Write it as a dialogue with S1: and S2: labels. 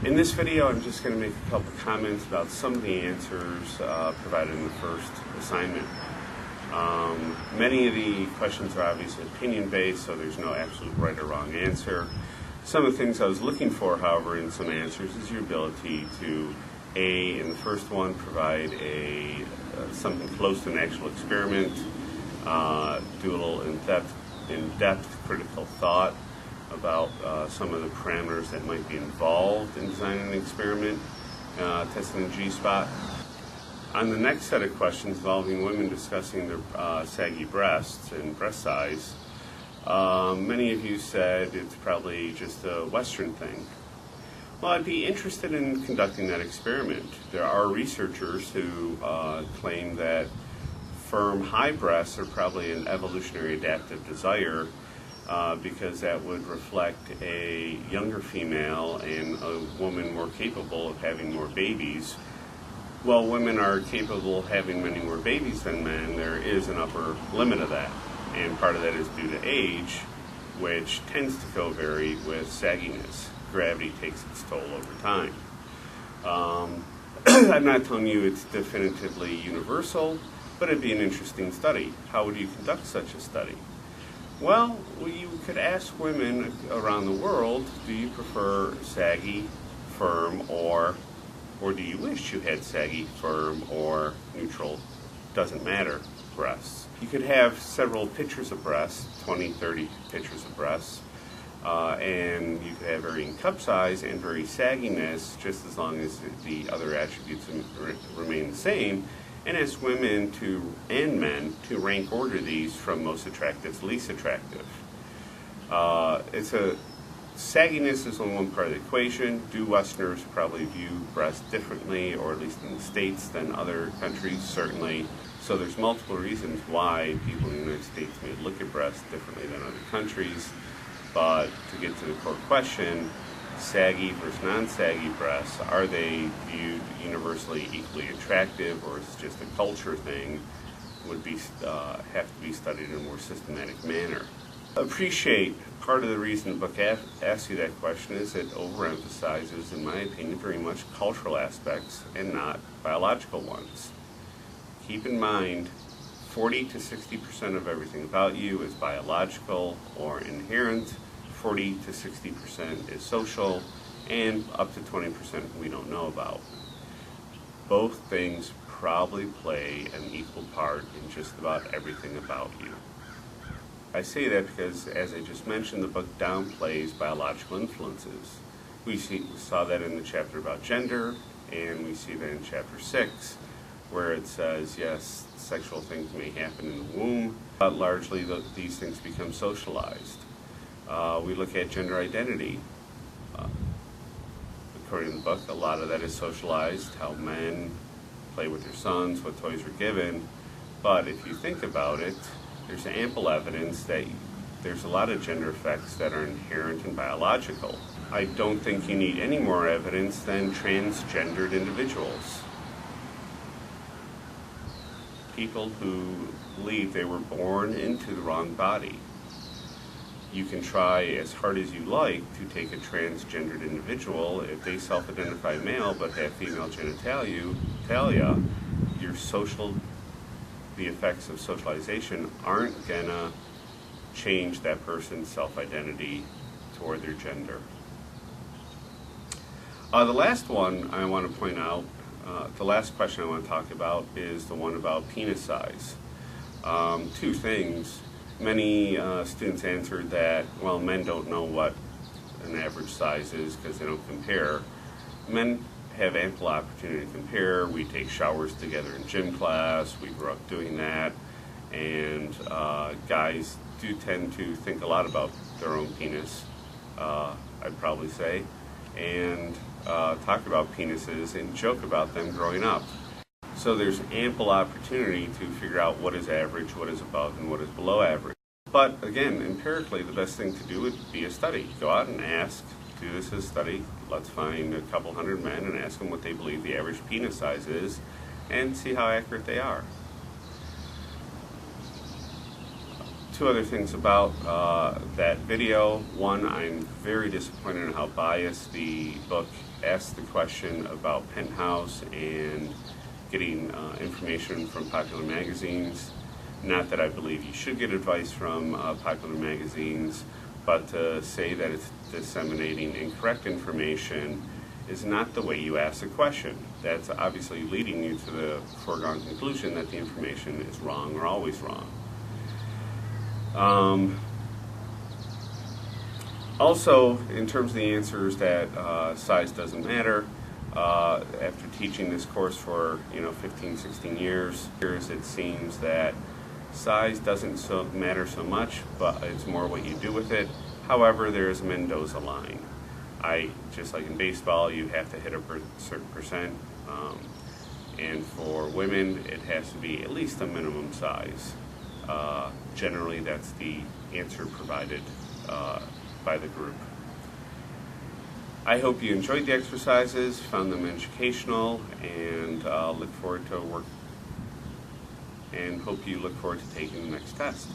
S1: In this video, I'm just going to make a couple of comments about some of the answers provided in the first assignment. Many of the questions are obviously opinion-based, so there's no absolute right or wrong answer. Some of the things I was looking for, however, in some answers is your ability to, in the first one, provide something close to an actual experiment, do a little in-depth critical thought about some of the parameters that might be involved in designing an experiment, testing the G-spot. On the next set of questions involving women discussing their saggy breasts and breast size, many of you said it's probably just a Western thing. Well, I'd be interested in conducting that experiment. There are researchers who claim that firm high breasts are probably an evolutionary adaptive desire because that would reflect a younger female and a woman more capable of having more babies. Well, women are capable of having many more babies than men. There is an upper limit of that, and part of that is due to age, which tends to co-vary with sagginess. Gravity takes its toll over time. I'm not telling you it's definitively universal, but it'd be an interesting study. How would you conduct such a study? Well, you could ask women around the world, do you prefer saggy, firm, or do you wish you had saggy, firm, or neutral, doesn't matter, breasts? You could have several pictures of breasts, 20, 30 pictures of breasts, and you could have varying cup size and varying sagginess, just as long as the other attributes remain the same, and ask women and men to rank order these from most attractive to least attractive. Sagginess is on one part of the equation. Do Westerners probably view breasts differently, or at least in the States, than other countries? Certainly. So there's multiple reasons why people in the United States may look at breasts differently than other countries. But to get to the core question, saggy versus non-saggy breasts, are they viewed universally equally attractive, or is it just a culture thing? Would have to be studied in a more systematic manner. Appreciate part of the reason the book asks you that question is it overemphasizes, in my opinion, very much cultural aspects and not biological ones. Keep in mind, 40 to 60% of everything about you is biological or inherent. 40 to 60% is social, and up to 20% we don't know about. Both things probably play an equal part in just about everything about you. I say that because, as I just mentioned, the book downplays biological influences. We saw that in the chapter about gender, and we see that in chapter 6, where it says, yes, sexual things may happen in the womb, but largely these things become socialized. We look at gender identity. According to the book, a lot of that is socialized, how men play with their sons, what toys are given. But if you think about it, there's ample evidence that there's a lot of gender effects that are inherent and biological. I don't think you need any more evidence than transgendered individuals. People who believe they were born into the wrong body. You can try as hard as you like to take a transgendered individual. If they self-identify male but have female genitalia, the effects of socialization aren't gonna change that person's self-identity toward their gender. The last one I want to point out, the last question I want to talk about is the one about penis size. Two things. Many students answered that, well, men don't know what an average size is because they don't compare. Men have ample opportunity to compare. We take showers together in gym class. We grew up doing that. And guys do tend to think a lot about their own penis, I'd probably say, and talk about penises and joke about them growing up. So there's ample opportunity to figure out what is average, what is above, and what is below average. But again, empirically, the best thing to do would be a study. Go out and ask, do this as a study. Let's find a couple hundred men and ask them what they believe the average penis size is and see how accurate they are. Two other things about that video. One, I'm very disappointed in how biased the book asked the question about Penthouse and getting information from popular magazines. Not that I believe you should get advice from popular magazines, but to say that it's disseminating incorrect information is not the way you ask the question. That's obviously leading you to the foregone conclusion that the information is wrong or always wrong. Also, in terms of the answers that size doesn't matter, after teaching this course for 15, 16 years, it seems that size doesn't matter so much, but it's more what you do with it. However, there is a Mendoza line. Just like in baseball, you have to hit a certain percent, and for women, it has to be at least a minimum size. Generally, that's the answer provided by the group. I hope you enjoyed the exercises, found them educational, and hope you look forward to taking the next test.